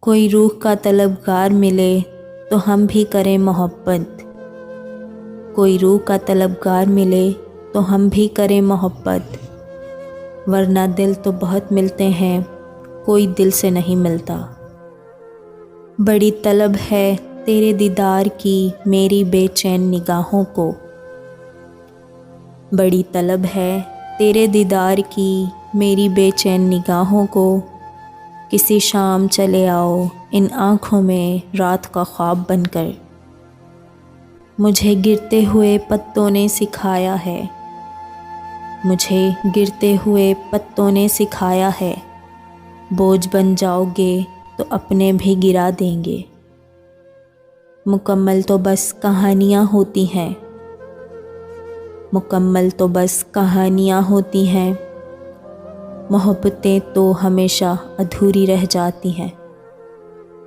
کوئی روح کا طلبگار ملے تو ہم بھی کریں محبت، کوئی روح کا طلبگار ملے تو ہم بھی کریں محبت، ورنہ دل تو بہت ملتے ہیں، کوئی دل سے نہیں ملتا۔ بڑی طلب ہے تیرے دیدار کی میری بے چین نگاہوں کو، بڑی طلب ہے تیرے دیدار کی میری بے چین نگاہوں کو، کسی شام چلے آؤ ان آنکھوں میں رات کا خواب بن کر۔ مجھے گرتے ہوئے پتوں نے سکھایا ہے، مجھے گرتے ہوئے پتوں نے سکھایا ہے، بوجھ بن جاؤ گے تو اپنے بھی گرا دیں گے۔ مکمل تو بس کہانیاں ہوتی ہیں، مکمل تو بس کہانیاں ہوتی ہیں، محبتیں تو ہمیشہ ادھوری رہ جاتی ہیں۔